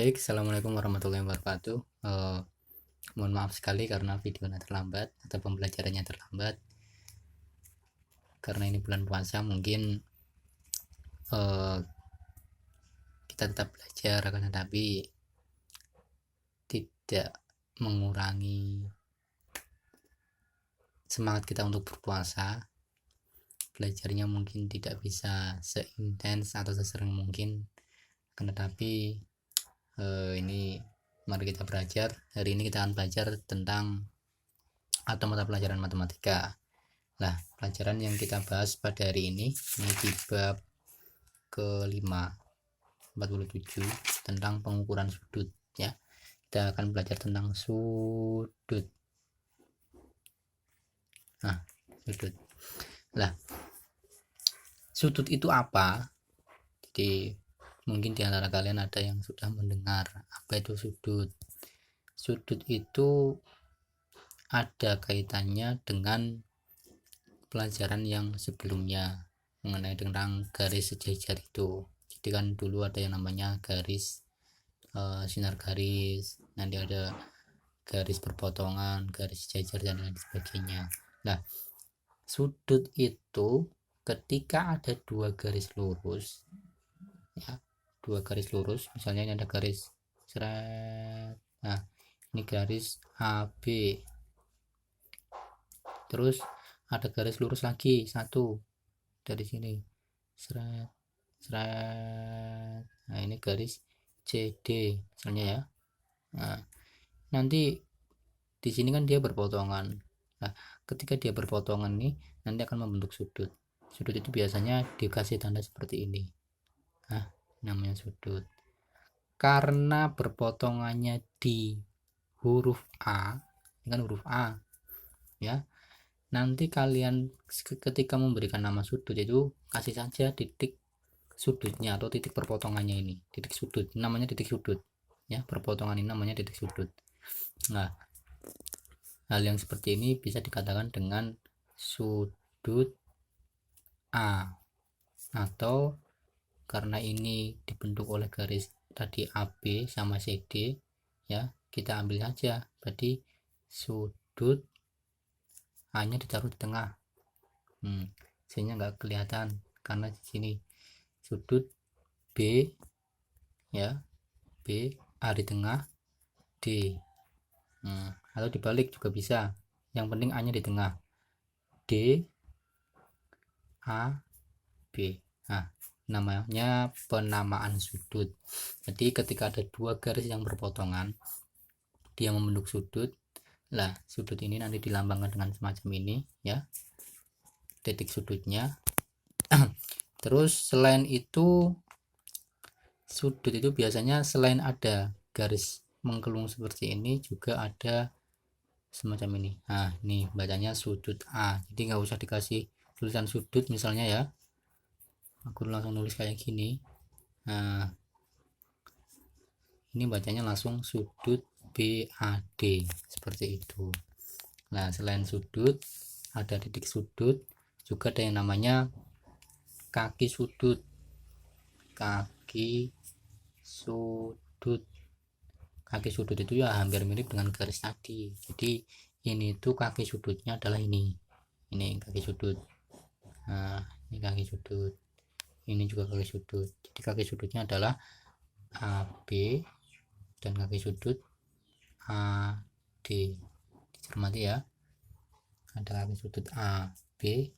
Baik, assalamualaikum warahmatullahi wabarakatuh. Mohon maaf sekali karena videonya terlambat atau pembelajarannya terlambat. Karena ini bulan puasa, mungkin kita tetap belajar, akan tetapi tidak mengurangi semangat kita untuk berpuasa. Belajarnya mungkin tidak bisa seintens atau sesering mungkin, akan tetapi ini mari kita belajar. Hari ini kita akan belajar tentang atau mata pelajaran matematika. Nah, pelajaran yang kita bahas pada hari ini di bab kelima 47 tentang pengukuran sudut ya. Kita akan belajar tentang sudut. Nah, sudut. Lah, sudut itu apa? Jadi mungkin di antara kalian ada yang sudah mendengar apa itu sudut. Sudut itu ada kaitannya dengan pelajaran yang sebelumnya mengenai tentang garis sejajar itu. Jadi kan dulu ada yang namanya garis sinar garis, nanti ada garis berpotongan, garis sejajar dan lain sebagainya. Nah, sudut itu ketika ada dua garis lurus ya, dua garis lurus, misalnya ini ada garis seret, nah ini garis AB, terus ada garis lurus lagi satu dari sini seret seret, nah ini garis CD misalnya ya. Nah, nanti di sini kan dia berpotongan. Nah, ketika dia berpotongan nih, nanti akan membentuk sudut. Sudut itu biasanya dikasih tanda seperti ini. Nah, namanya sudut. Karena berpotongannya di huruf A, ini kan huruf A, ya. Nanti kalian ketika memberikan nama sudut itu kasih saja titik sudutnya atau titik perpotongannya ini, titik sudut. Namanya titik sudut, ya. Perpotongan ini namanya titik sudut. Nah, hal yang seperti ini bisa dikatakan dengan sudut A, atau karena ini dibentuk oleh garis tadi AB sama CD ya, kita ambil saja berarti sudut A nya ditaruh di tengah, sehingga nggak kelihatan karena di sini sudut B ya, B A di tengah D, atau dibalik juga bisa, yang penting A nya di tengah, D A B. Nah, namanya penamaan sudut. Jadi ketika ada dua garis yang berpotongan, dia membentuk sudut. Lah, sudut ini nanti dilambangkan dengan semacam ini ya, titik sudutnya. Terus selain itu, sudut itu biasanya selain ada garis mengkelung seperti ini, juga ada semacam ini. Nah, ini bacanya sudut A. Jadi nggak usah dikasih tulisan sudut misalnya ya, aku langsung nulis kayak gini. Nah, ini bacanya langsung sudut BAD seperti itu. Nah, selain sudut ada titik sudut, juga ada yang namanya kaki sudut. Kaki sudut, kaki sudut itu ya hampir mirip dengan garis tadi. Jadi ini tuh kaki sudutnya adalah ini kaki sudut. Nah, ini kaki sudut, ini juga kaki sudut. Jadi kaki sudutnya adalah AB dan kaki sudut AD. Dicermati ya, ada kaki sudut AB,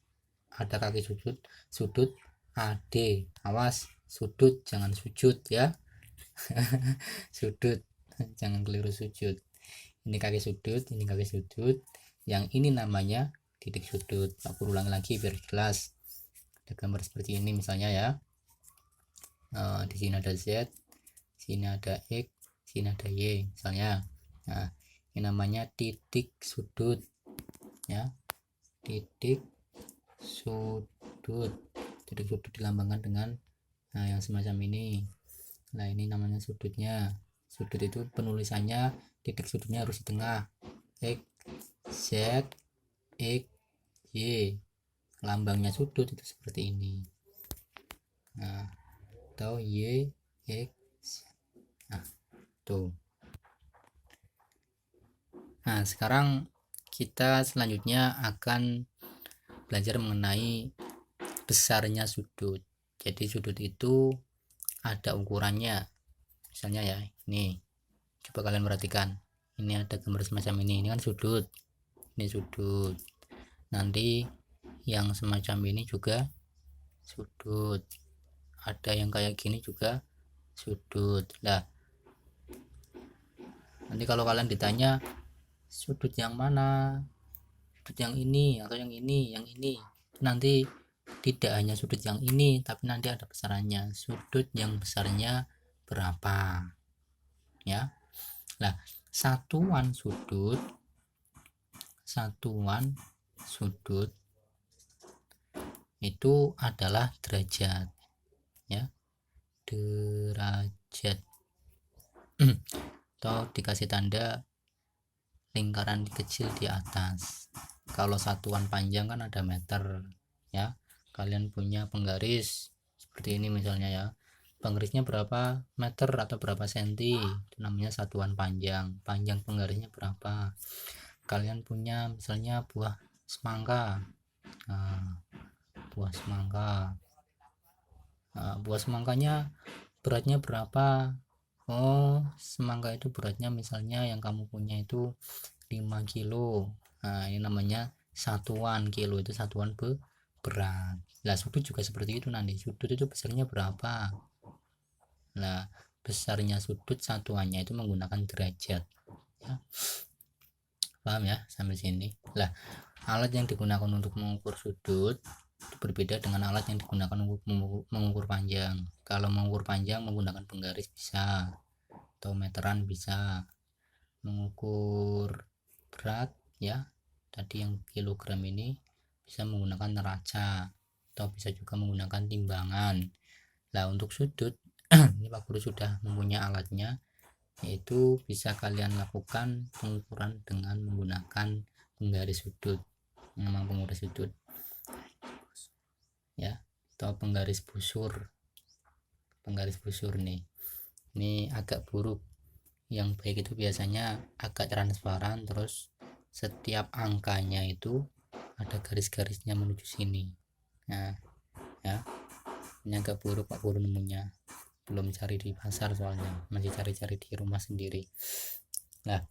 ada kaki sudut AD. Awas, sudut jangan sujud ya. Sudut jangan keliru sujud. Ini kaki sudut, ini kaki sudut, yang ini namanya titik sudut. Aku ulang lagi biar jelas. Ada gambar seperti ini misalnya ya. Di sini ada Z, sini ada X, sini ada Y misalnya. Nah, ini namanya titik sudut ya, titik sudut. Titik sudut dilambangkan dengan yang semacam ini. Nah, ini namanya sudutnya. Sudut itu penulisannya titik sudutnya harus di tengah, X, Z, X, Y. Lambangnya sudut itu seperti ini. Nah, atau Y, X. Nah, Tuh. Nah, sekarang kita selanjutnya akan belajar mengenai besarnya sudut. Jadi sudut itu ada ukurannya. Misalnya ya, ini. Coba kalian perhatikan. Ini ada gambar semacam ini. Ini kan sudut. Ini sudut. Nanti yang semacam ini juga sudut. Ada yang kayak gini juga sudut. Nah, nanti kalau kalian ditanya sudut yang mana, sudut yang ini atau yang ini, nanti tidak hanya sudut yang ini, tapi nanti ada besarannya. Sudut yang besarnya berapa, ya. Nah, satuan sudut itu adalah derajat, ya, derajat. Atau dikasih tanda lingkaran kecil di atas. Kalau satuan panjang kan ada meter, ya. Kalian punya penggaris seperti ini misalnya, ya. Penggarisnya berapa meter atau berapa senti, itu namanya satuan panjang. Panjang penggarisnya berapa. Kalian punya misalnya buah semangka. Nah, buah semangkanya beratnya berapa? Oh, semangka itu beratnya misalnya yang kamu punya itu 5 kilo. Nah, ini namanya satuan. Kilo itu satuan berat. Nah, sudut juga seperti itu nanti. Sudut itu besarnya berapa? Nah, besarnya sudut satuannya itu menggunakan derajat, ya. Paham ya sampai sini? Lah, alat yang digunakan untuk mengukur sudut berbeda dengan alat yang digunakan untuk mengukur panjang. Kalau mengukur panjang menggunakan penggaris bisa, atau meteran bisa. Mengukur berat, ya, tadi yang kilogram ini bisa menggunakan neraca atau bisa juga menggunakan timbangan. Nah, untuk sudut ini Pak Guru sudah mempunyai alatnya, yaitu bisa kalian lakukan pengukuran dengan menggunakan penggaris sudut. Memang penggaris sudut, ya, atau penggaris busur nih. Ini agak buruk. Yang baik itu biasanya agak transparan, terus setiap angkanya itu ada garis-garisnya menuju sini. Nah, ya, ini agak buruk Pak Guru nemunya, belum cari di pasar soalnya, masih cari-cari di rumah sendiri. Nah,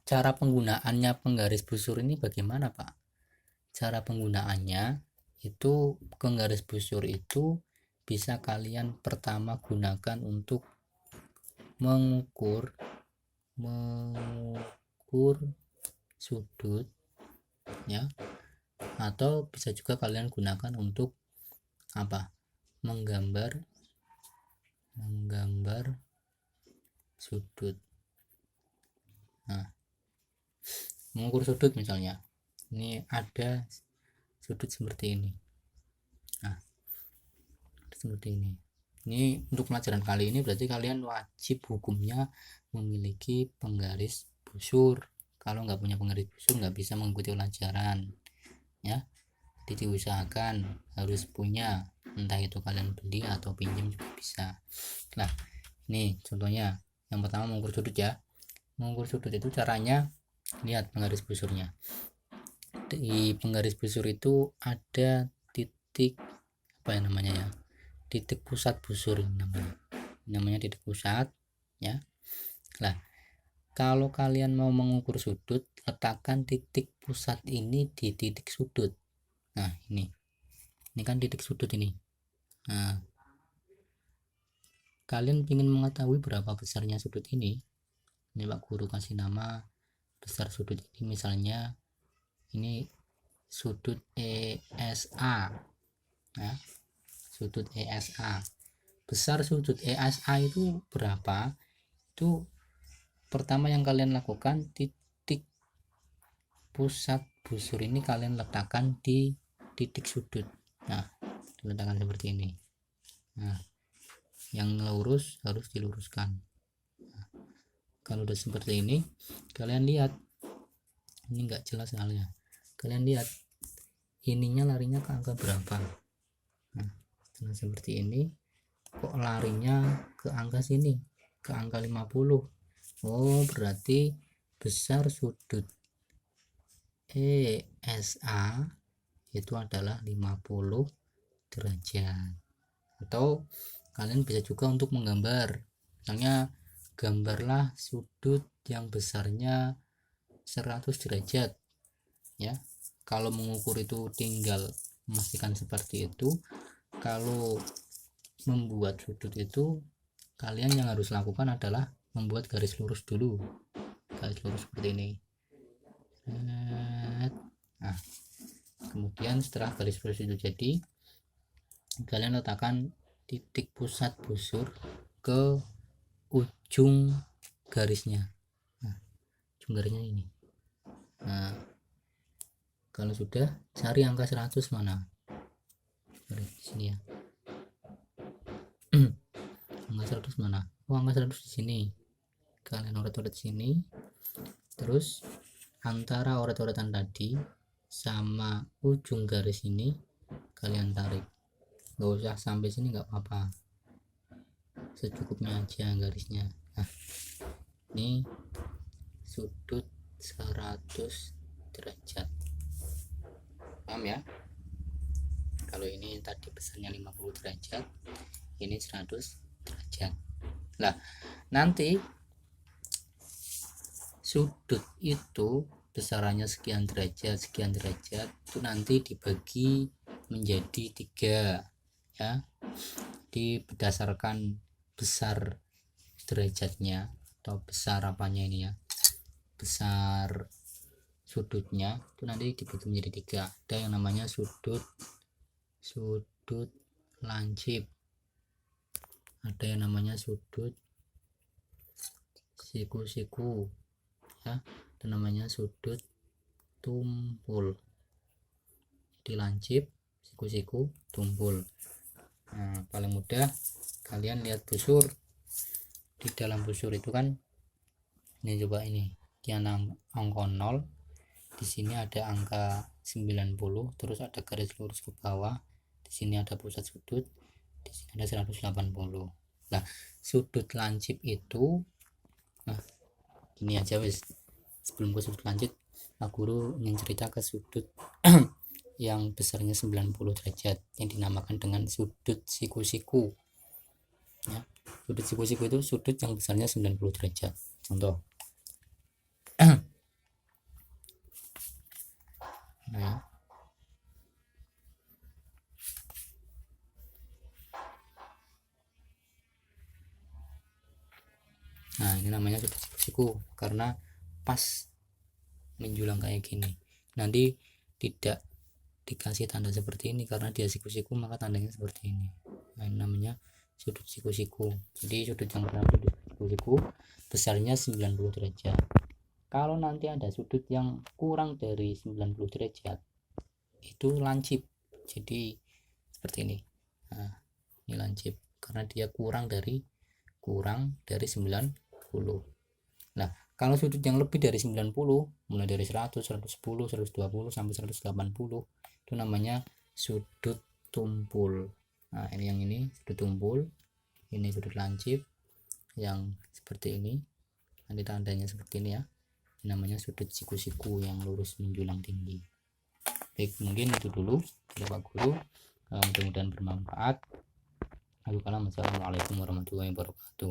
cara penggunaannya penggaris busur ini bagaimana Pak? Cara penggunaannya itu, penggaris busur itu bisa kalian pertama gunakan untuk mengukur sudut, ya, atau bisa juga kalian gunakan untuk apa? Menggambar sudut. Nah, mengukur sudut misalnya, ini ada sudut seperti ini. Nah, seperti ini. Ini untuk pelajaran kali ini berarti kalian wajib hukumnya memiliki penggaris busur. Kalau nggak punya penggaris busur nggak bisa mengikuti pelajaran, ya. Jadi diusahakan harus punya, entah itu kalian beli atau pinjam juga bisa. Nah, ini contohnya. Yang pertama mengukur sudut, ya. Mengukur sudut itu caranya, lihat penggaris busurnya. Di penggaris busur itu ada titik, apa ya namanya, ya, titik pusat busur namanya titik pusat, ya. Nah, kalau kalian mau mengukur sudut, letakkan titik pusat ini di titik sudut. Nah, ini kan titik sudut ini. Nah, kalian ingin mengetahui berapa besarnya sudut ini Pak Guru kasih nama besar sudut ini, misalnya ini sudut ESA, ya, sudut ESA. Besar sudut ESA itu berapa? Itu pertama yang kalian lakukan, titik pusat busur ini kalian letakkan di titik sudut. Nah, diletakkan seperti ini. Nah, yang lurus harus diluruskan. Nah, kalau udah seperti ini, kalian lihat, ini enggak jelas soalnya. Kalian lihat ininya larinya ke angka berapa. Nah, setelah seperti ini, kok larinya ke angka sini, ke angka 50. Oh, berarti besar sudut ESA itu adalah 50 derajat. Atau kalian bisa juga untuk menggambar, misalnya gambarlah sudut yang besarnya 100 derajat ya. Kalau mengukur itu tinggal memastikan seperti itu. Kalau membuat sudut itu kalian yang harus lakukan adalah membuat garis lurus dulu, garis lurus seperti ini. Nah, kemudian setelah garis lurus itu jadi, kalian letakkan titik pusat busur ke ujung garisnya. Nah, ujung garisnya ini. Nah, kalau sudah, cari angka 100 mana? Di sini ya. Angka 100 mana? Oh, angka 100 di sini. Kalian oret-oret sini. Terus antara oret-oretan tadi sama ujung garis ini kalian tarik. Gak usah sampai sini, gak apa-apa, secukupnya aja garisnya. Nah, ini sudut 100 derajat, paham ya? Kalau ini tadi besarnya 50 derajat, ini 100 derajat. Nah, nanti sudut itu besarannya sekian derajat itu nanti dibagi menjadi 3 ya, berdasarkan besar derajatnya atau besar apanya ini ya, besar sudutnya itu nanti dibagi menjadi 3. Ada yang namanya sudut lancip, ada yang namanya sudut siku-siku ya, itu namanya sudut tumpul. Di lancip, siku-siku, tumpul. Nah, paling mudah kalian lihat busur. Di dalam busur itu kan ini, coba ini kian angka 0, di sini ada angka 90, terus ada garis lurus ke bawah, di sini ada pusat sudut, di sini ada 180. Nah, sudut lancip itu, nah gini aja wis, sebelum ke sudut lancip, Pak Guru ingin cerita ke sudut yang besarnya 90 derajat yang dinamakan dengan sudut siku-siku ya. Sudut siku-siku itu sudut yang besarnya 90 derajat. Contoh nah ini namanya sudut siku-siku karena pas menjulang kayak gini. Nanti tidak dikasih tanda seperti ini karena dia siku-siku, maka tandanya seperti ini. Nah, ini namanya sudut siku-siku. Jadi sudut yang pertama sudut siku-siku besarnya 90 derajat. Kalau nanti ada sudut yang kurang dari 90 derajat, itu lancip. Jadi seperti ini. Nah, ini lancip karena dia kurang dari 90. Nah, kalau sudut yang lebih dari 90, mulai dari 100, 110, 120 sampai 180, itu namanya sudut tumpul. Nah, ini yang ini sudut tumpul, ini sudut lancip yang seperti ini. Nanti tandanya seperti ini ya. Ini namanya sudut siku-siku yang lurus menjulang tinggi. Baik, mungkin itu dulu dari Pak Guru. Mudah-mudahan bermanfaat. Assalamualaikum warahmatullahi wabarakatuh.